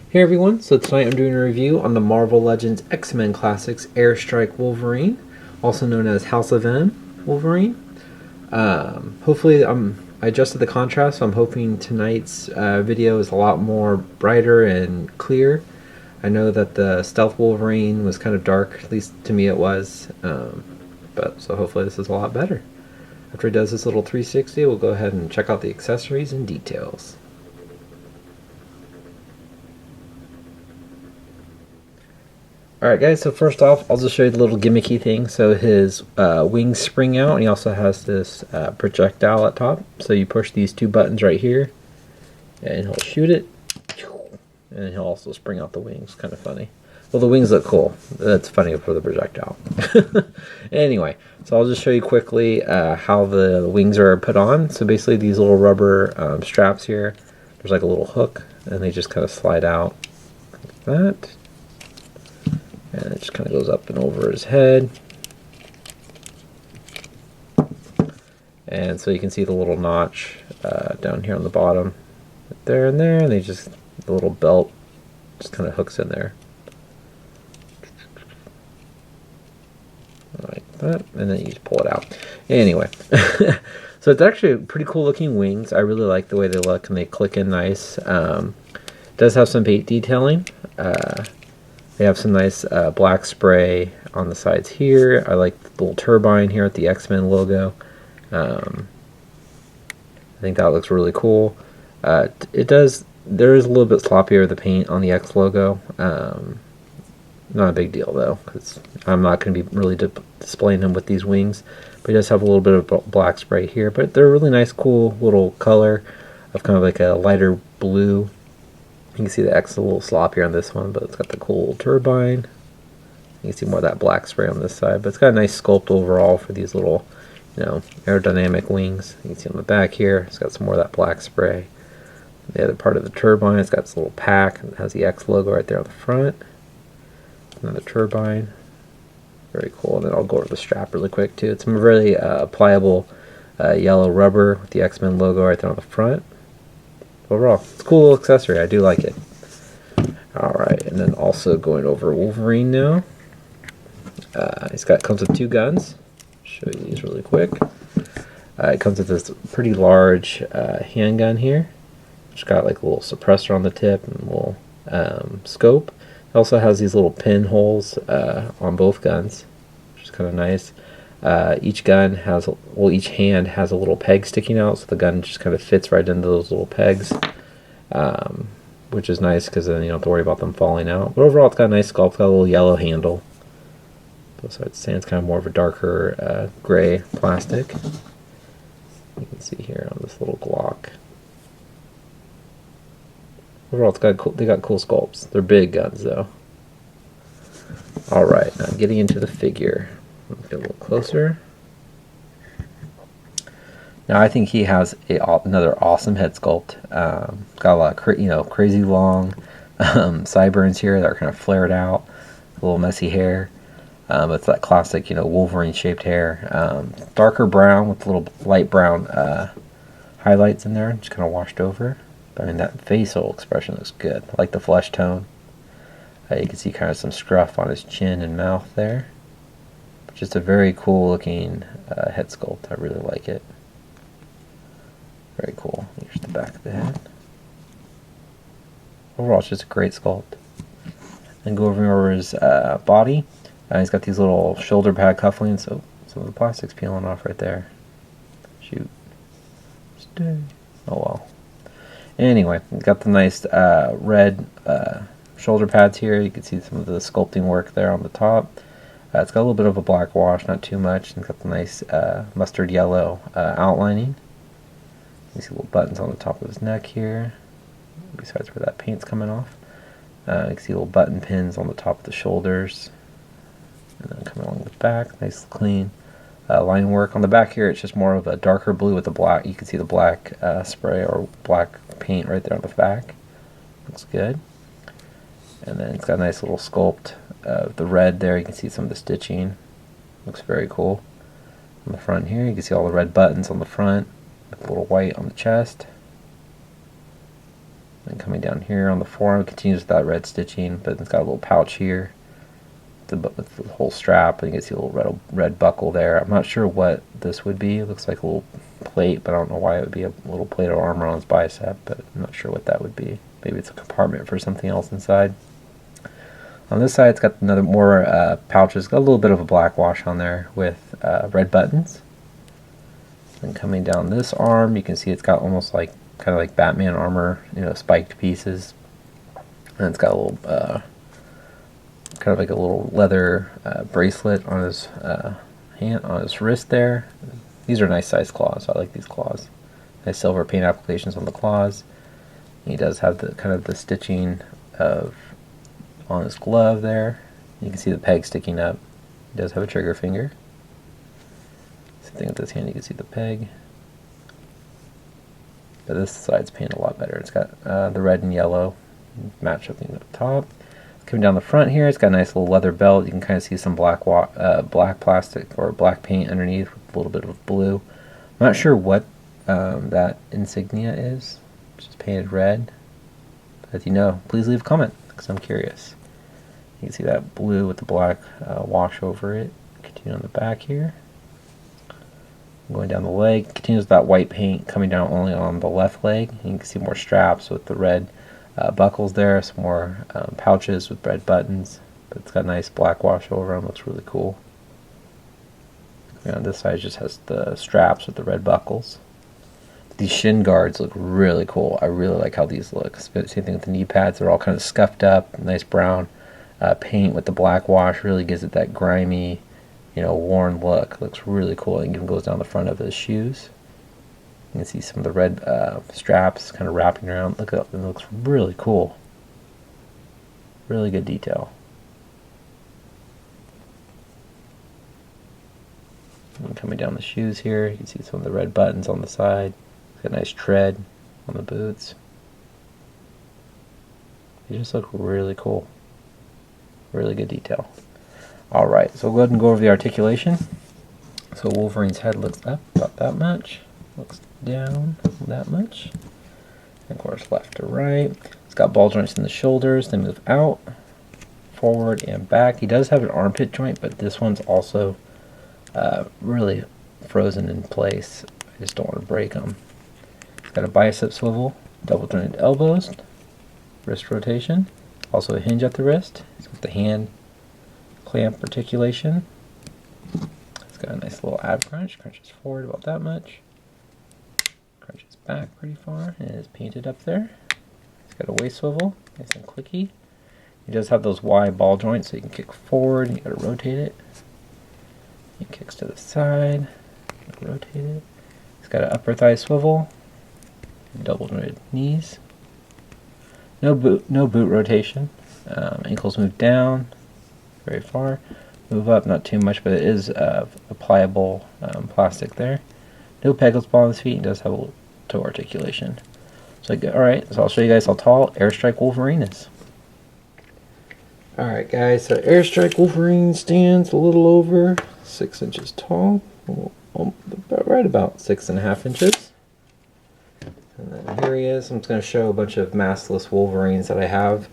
Hey everyone, so tonight I'm doing a review on the Marvel Legends X-Men Classics Airstrike Wolverine, also known as House of M Wolverine. Hopefully I adjusted the contrast, so I'm hoping tonight's video is a lot more brighter and clear. I know that the Stealth Wolverine was kind of dark, at least to me it was, but so hopefully this is a lot better. After he does this little 360, we'll go ahead and check out the accessories and details. Alright guys, so first off, I'll just show you the little gimmicky thing. So his wings spring out, and he also has this projectile at top. So you push these two buttons right here, and he'll shoot it, and he'll also spring out the wings. Kind of funny. Well, the wings look cool. That's funny for the projectile. Anyway, so I'll just show you quickly how the wings are put on. So basically these little rubber straps here, there's like a little hook, and they just kind of slide out like that. And it just kind of goes up and over his head. And so you can see the little notch down here on the bottom. Right there and there, and they just, the little belt just kind of hooks in there. Like that, and then you just pull it out. Anyway, so it's actually pretty cool looking wings. I really like the way they look, and they click in nice. It does have some paint detailing. They have some nice black spray on the sides here. I like the little turbine here at the X-Men logo. I think that looks really cool. There is a little bit sloppier the paint on the X logo. Not a big deal though, because I'm not going to be really displaying him with these wings. But he does have a little bit of black spray here. But they're a really nice, cool little color of kind of like a lighter blue. You can see the X is a little sloppier on this one, but it's got the cool turbine. You can see more of that black spray on this side, but it's got a nice sculpt overall for these little, aerodynamic wings. You can see on the back here, it's got some more of that black spray. The other part of the turbine, it's got this little pack, and it has the X logo right there on the front. Another turbine. Very cool. And then I'll go over the strap really quick too. It's some really pliable yellow rubber with the X-Men logo right there on the front. Overall, it's a cool little accessory. I do like it. Alright, and then also going over Wolverine now. Comes with two guns. Show you these really quick. It comes with this pretty large handgun here. It's got like a little suppressor on the tip and a little scope. It also has these little pinholes on both guns, which is kind of nice. Each hand has a little peg sticking out, so the gun just kind of fits right into those little pegs, which is nice because then you don't have to worry about them falling out. But overall, it's got a nice sculpt. It's got a little yellow handle. Both sides stand kind of more of a darker gray plastic. You can see here on this little Glock. Overall, they got cool sculpts. They're big guns though. All right, now getting into the figure. Let's get a little closer. Now I think he has another awesome head sculpt. Got a lot of crazy long sideburns here that are kind of flared out, a little messy hair. It's that classic, Wolverine shaped hair. Darker brown with little light brown highlights in there, just kind of washed over. But I mean, that facial expression looks good. I like the flesh tone. You can see kind of some scruff on his chin and mouth there. Just a very cool looking head sculpt. I really like it. Very cool. Here's the back of the head. Overall, it's just a great sculpt. Then go over his body. He's got these little shoulder pad cufflinks, so some of the plastic's peeling off right there. Shoot. Stay. Oh well. Anyway, got the nice red shoulder pads here. You can see some of the sculpting work there on the top. It's got a little bit of a black wash, not too much. And it's got the nice mustard yellow outlining. You see little buttons on the top of his neck here, besides where that paint's coming off. You can see little button pins on the top of the shoulders. And then coming along the back, nice clean line work. On the back here, it's just more of a darker blue with the black. You can see the black spray or black paint right there on the back. Looks good. And then it's got a nice little sculpt of the red there. You can see some of the stitching. Looks very cool. On the front here, you can see all the red buttons on the front, with a little white on the chest. And coming down here on the forearm, continues with that red stitching, but it's got a little pouch here with the whole strap, and you can see a little red buckle there. I'm not sure what this would be. It looks like a little plate, but I don't know why it would be a little plate of armor on his bicep, but I'm not sure what that would be. Maybe it's a compartment for something else inside. On this side, it's got another more pouches. Got a little bit of a black wash on there with red buttons. And coming down this arm, you can see it's got almost like kind of like Batman armor, you know, spiked pieces. And it's got a little kind of like a little leather bracelet on his hand, on his wrist there. These are nice size claws. I like these claws. Nice silver paint applications on the claws. He does have the kind of the stitching of on his glove there. You can see the peg sticking up. He does have a trigger finger. Same thing with this hand, you can see the peg. But this side's painted a lot better. It's got the red and yellow match up at the top. Coming down the front here, it's got a nice little leather belt. You can kind of see some black plastic or black paint underneath with a little bit of blue. I'm not sure what that insignia is. It's just painted red. But if you know, please leave a comment because I'm curious. You can see that blue with the black wash over it. Continue on the back here. Going down the leg, continues with that white paint coming down only on the left leg. You can see more straps with the red buckles there, some more pouches with red buttons, but it's got a nice black wash over them. Looks really cool. And on this side just has the straps with the red buckles. These shin guards look really cool. I really like how these look. Same thing with the knee pads. They're all kind of scuffed up, nice brown paint with the black wash. Really gives it that grimy, you know, worn look. Looks really cool. It even goes down the front of his shoes. You can see some of the red straps kind of wrapping around. Look up, it looks really cool. Really good detail. And coming down the shoes here, you can see some of the red buttons on the side. It's got a nice tread on the boots. They just look really cool. Really good detail. Alright, so we'll go ahead and go over the articulation. So Wolverine's head looks up about that much. Looks down that much. And of course left to right. It's got ball joints in the shoulders. They move out, forward, and back. He does have an armpit joint, but this one's also really frozen in place. I just don't want to break them. It's got a bicep swivel, double jointed elbows, wrist rotation, also a hinge at the wrist. It's got the hand clamp articulation. It's got a nice little ab crunch. Crunches forward about that much. Crunches back pretty far, and it's painted up there. It's got a waist swivel, nice and clicky. He does have those wide ball joints, so you can kick forward, and you gotta rotate it. He kicks to the side, rotate it. He's got an upper thigh swivel, double jointed knees. No boot rotation. Ankles move down very far. Move up, not too much, but it is a pliable plastic there. No pegless ball on his feet. He does have a little toe articulation. So, alright, so I'll show you guys how tall Airstrike Wolverine is. Alright guys, so Airstrike Wolverine stands a little over 6 inches tall. Right about 6.5 inches. And then here he is. I'm just going to show a bunch of maskless Wolverines that I have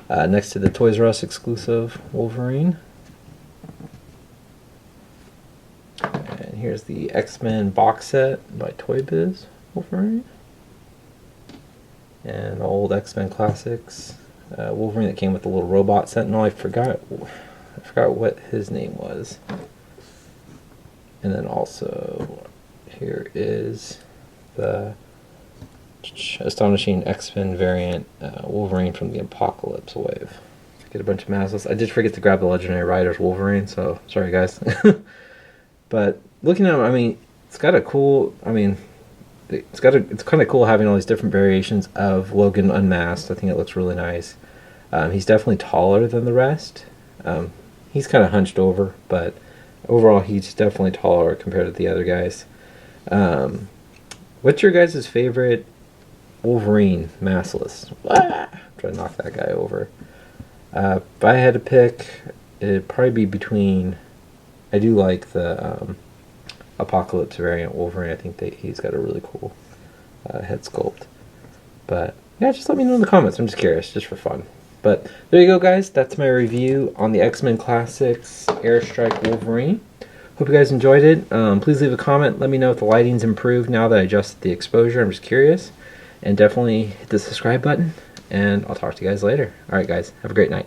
next to the Toys R Us exclusive Wolverine. And here's the X-Men box set by Toy Biz Wolverine. And old X-Men Classics Wolverine that came with the little robot sentinel. I forgot what his name was. And then also here is the Astonishing X-Men variant Wolverine from the Apocalypse Wave. Get a bunch of maskless. I did forget to grab the Legendary Riders Wolverine, so sorry guys. But looking at him, I mean, it's got a cool. I mean, it's kind of cool having all these different variations of Logan unmasked. I think it looks really nice. He's definitely taller than the rest. He's kind of hunched over, but overall he's definitely taller compared to the other guys. What's your guys' favorite Wolverine maskless? Try to knock that guy over. If I had to pick, it'd probably be between. I do like the Apocalypse variant Wolverine. I think he's got a really cool head sculpt. But Yeah, just let me know in the comments. I'm just curious, just for fun. But there you go, guys. That's my review on the X-Men Classics Airstrike Wolverine. Hope you guys enjoyed it. Please leave a comment. Let me know if the lighting's improved now that I adjusted the exposure. I'm just curious. And definitely hit the subscribe button. And I'll talk to you guys later. Alright, guys. Have a great night.